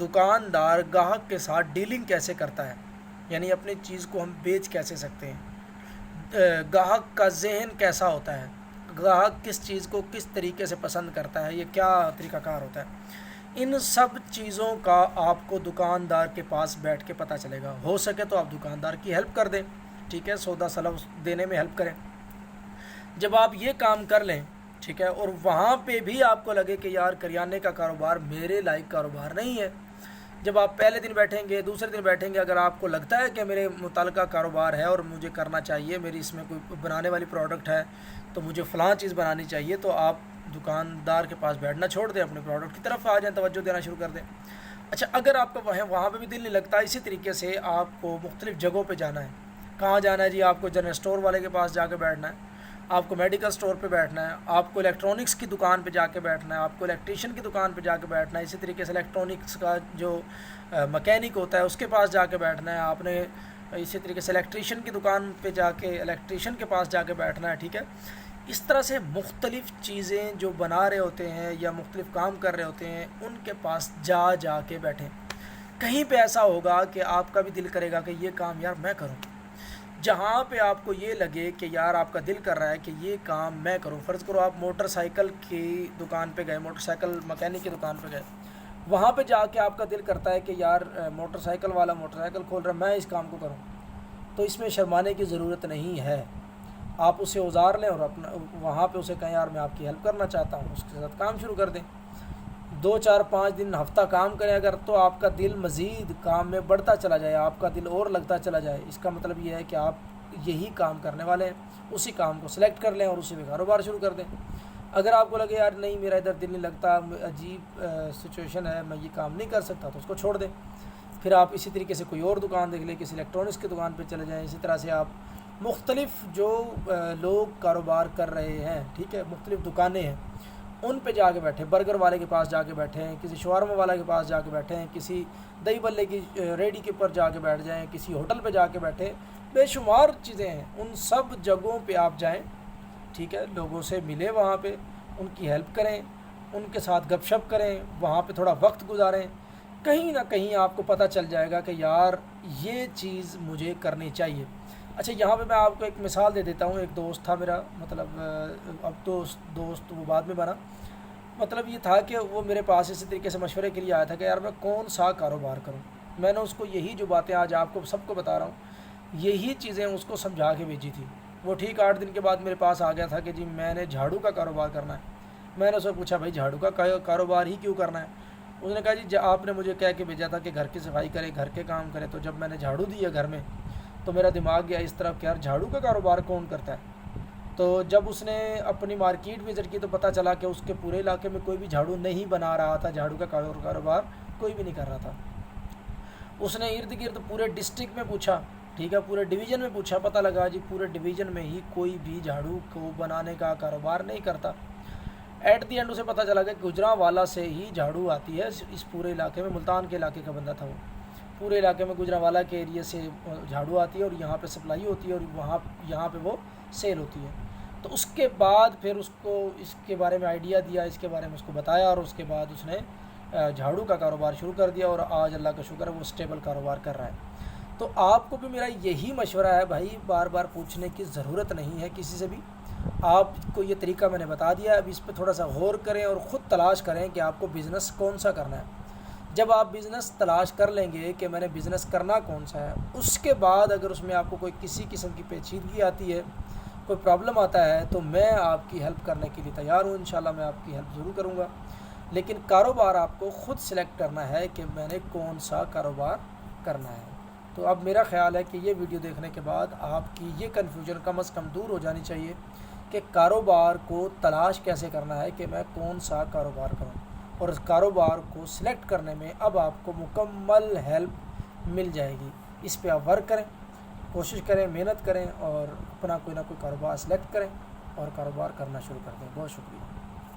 دکاندار گاہک کے ساتھ ڈیلنگ کیسے کرتا ہے، یعنی اپنی چیز کو ہم بیچ کیسے سکتے ہیں، گاہک کا ذہن کیسا ہوتا ہے، گاہک کس چیز کو کس طریقے سے پسند کرتا ہے، یہ کیا طریقہ کار ہوتا ہے، ان سب چیزوں کا آپ کو دکاندار کے پاس بیٹھ کے پتہ چلے گا۔ ہو سکے تو آپ دکاندار کی ہیلپ کر دیں، ٹھیک ہے، سودا سلام دینے میں ہیلپ کریں۔ جب آپ یہ کام کر لیں، ٹھیک ہے، اور وہاں پہ بھی آپ کو لگے کہ یار کریانے کا کاروبار میرے لائق کاروبار نہیں ہے، جب آپ پہلے دن بیٹھیں گے، دوسرے دن بیٹھیں گے، اگر آپ کو لگتا ہے کہ میرے متعلقہ کاروبار ہے اور مجھے کرنا چاہیے، میری اس میں کوئی بنانے والی پروڈکٹ ہے تو مجھے فلاں چیز بنانی چاہیے، تو آپ دکاندار کے پاس بیٹھنا چھوڑ دیں، اپنے پروڈکٹ کی طرف آ جائیں، توجہ دینا شروع کر دیں۔ اچھا، اگر آپ کا وہاں پہ بھی دل نہیں لگتا، اسی طریقے سے آپ کو مختلف جگہوں پہ جانا ہے۔ کہاں جانا ہے جی؟ آپ کو جنرل اسٹور والے کے پاس جا کے بیٹھنا ہے، آپ کو میڈیکل اسٹور پہ بیٹھنا ہے، آپ کو الیکٹرانکس کی دکان پہ جا کے بیٹھنا ہے، آپ کو الیکٹریشین کی دکان پہ جا کے بیٹھنا ہے، اسی طریقے سے الیکٹرانکس کا جو مکینک ہوتا ہے اس کے پاس جا کے بیٹھنا ہے، آپ نے اسی طریقے سے الیکٹریشین کی دکان پہ جا کے الیکٹریشین کے پاس جا کے بیٹھنا ہے، ٹھیک ہے۔ اس طرح سے مختلف چیزیں جو بنا رہے ہوتے ہیں یا مختلف کام کر رہے ہوتے ہیں ان کے پاس جا کے بیٹھیں۔ کہیں پہ ایسا ہوگا کہ آپ کا بھی دل کرے گا کہ یہ کام یار میں کروں، جہاں پہ آپ کو یہ لگے کہ یار آپ کا دل کر رہا ہے کہ یہ کام میں کروں۔ فرض کرو آپ موٹر سائیکل کی دکان پہ گئے، موٹر سائیکل مکینک کی دکان پہ گئے، وہاں پہ جا کے آپ کا دل کرتا ہے کہ یار موٹر سائیکل والا موٹر سائیکل کھول رہا ہے، میں اس کام کو کروں، تو اس میں شرمانے کی ضرورت نہیں ہے۔ آپ اسے اوزار لیں اور اپنا وہاں پہ اسے کہیں یار میں آپ کی ہیلپ کرنا چاہتا ہوں، اس کے ساتھ کام شروع کر دیں۔ 2 4 5 دن ہفتہ کام کریں اگر، تو آپ کا دل مزید کام میں بڑھتا چلا جائے، آپ کا دل اور لگتا چلا جائے، اس کا مطلب یہ ہے کہ آپ یہی کام کرنے والے ہیں، اسی کام کو سلیکٹ کر لیں اور اسی پہ کاروبار شروع کر دیں۔ اگر آپ کو لگے یار نہیں میرا ادھر دل نہیں لگتا، عجیب سچویشن ہے، میں یہ کام نہیں کر سکتا، تو اس کو چھوڑ دیں۔ پھر آپ اسی طریقے سے کوئی اور دکان دیکھ لیں، کسی الیکٹرانکس کی دکان پہ چلے جائیں۔ اسی طرح سے آپ مختلف جو لوگ کاروبار کر رہے ہیں، ٹھیک ہے، مختلف دکانیں ہیں، ان پہ جا کے بیٹھیں، برگر والے کے پاس جا کے بیٹھیں، کسی شاورما والا کے پاس جا کے بیٹھیں، کسی دہی بلے کی ریڈی کے اوپر جا کے بیٹھ جائیں، کسی ہوٹل پہ جا کے بیٹھیں، بے شمار چیزیں ہیں، ان سب جگہوں پہ آپ جائیں، ٹھیک ہے، لوگوں سے ملیں، وہاں پہ ان کی ہیلپ کریں، ان کے ساتھ گپ شپ کریں، وہاں پہ تھوڑا وقت گزاریں، کہیں نہ کہیں آپ کو پتہ چل جائے گا کہ یار یہ چیز مجھے کرنی چاہیے۔ اچھا، یہاں پہ میں آپ کو ایک مثال دے دیتا ہوں۔ ایک دوست تھا میرا، مطلب اب دوست وہ بعد میں بنا، مطلب یہ تھا کہ وہ میرے پاس اسی طریقے سے مشورے کے لیے آیا تھا کہ یار میں کون سا کاروبار کروں۔ میں نے اس کو یہی جو باتیں آج آپ کو سب کو بتا رہا ہوں، یہی چیزیں اس کو سمجھا کے بھیجی تھی۔ وہ ٹھیک 8 دن کے بعد میرے پاس آ گیا تھا کہ جی میں نے جھاڑو کا کاروبار کرنا ہے۔ میں نے اس سے پوچھا بھائی جھاڑو کا کاروبار ہی کیوں کرنا ہے؟ اس نے کہا جی آپ نے مجھے کہہ کے بھیجا تھا کہ گھر کی صفائی کرے، گھر کے کام کرے، تو جب میں نے جھاڑو دیا گھر میں تو میرا دماغ گیا اس طرف کہ یار جھاڑو کا کاروبار کون کرتا ہے؟ تو جب اس نے اپنی مارکیٹ وزٹ کی تو پتہ چلا کہ اس کے پورے علاقے میں کوئی بھی جھاڑو نہیں بنا رہا تھا، جھاڑو کا کاروبار کوئی بھی نہیں کر رہا تھا۔ اس نے ارد گرد پورے ڈسٹرکٹ میں پوچھا، ٹھیک ہے، پورے ڈویژن میں پوچھا، پتہ لگا جی پورے ڈویژن میں ہی کوئی بھی جھاڑو کو بنانے کا کاروبار نہیں کرتا۔ ایٹ دی اینڈ اسے پتہ چلا کہ گجرانوالا سے ہی جھاڑو آتی ہے اس پورے علاقے میں۔ ملتان کے علاقے کا بندہ تھا وہ، پورے علاقے میں گجرانوالا کے ایریے سے جھاڑو آتی ہے اور یہاں پہ سپلائی ہوتی ہے اور یہاں پہ وہ سیل ہوتی ہے۔ تو اس کے بعد پھر اس کو اس کے بارے میں آئیڈیا دیا، اس کے بارے میں اس کو بتایا، اور اس کے بعد اس نے جھاڑو کا کاروبار شروع کر دیا، اور آج اللہ کا شکر ہے وہ اسٹیبل کاروبار کر رہا ہے۔ تو آپ کو بھی میرا یہی مشورہ ہے بھائی، بار بار پوچھنے کی ضرورت نہیں ہے کسی سے بھی۔ آپ کو یہ طریقہ میں نے بتا دیا، اب اس پہ تھوڑا سا غور کریں اور خود تلاش کریں کہ آپ کو بزنس کون سا کرنا ہے۔ جب آپ بزنس تلاش کر لیں گے کہ میں نے بزنس کرنا کون سا ہے، اس کے بعد اگر اس میں آپ کو کوئی کسی قسم کی پیچیدگی آتی ہے، کوئی پرابلم آتا ہے، تو میں آپ کی ہیلپ کرنے کے لیے تیار ہوں، انشاءاللہ میں آپ کی ہیلپ ضرور کروں گا۔ لیکن کاروبار آپ کو خود سلیکٹ کرنا ہے کہ میں نے کون سا کاروبار کرنا ہے۔ تو اب میرا خیال ہے کہ یہ ویڈیو دیکھنے کے بعد آپ کی یہ کنفیوژن کم از کم دور ہو جانی چاہیے کہ کاروبار کو تلاش کیسے کرنا ہے کہ میں کون سا کاروبار کروں، اور اس کاروبار کو سلیکٹ کرنے میں اب آپ کو مکمل ہیلپ مل جائے گی۔ اس پہ آپ ورک کریں، کوشش کریں، محنت کریں، اور اپنا کوئی نہ کوئی کاروبار سلیکٹ کریں اور کاروبار کرنا شروع کر دیں۔ بہت شکریہ۔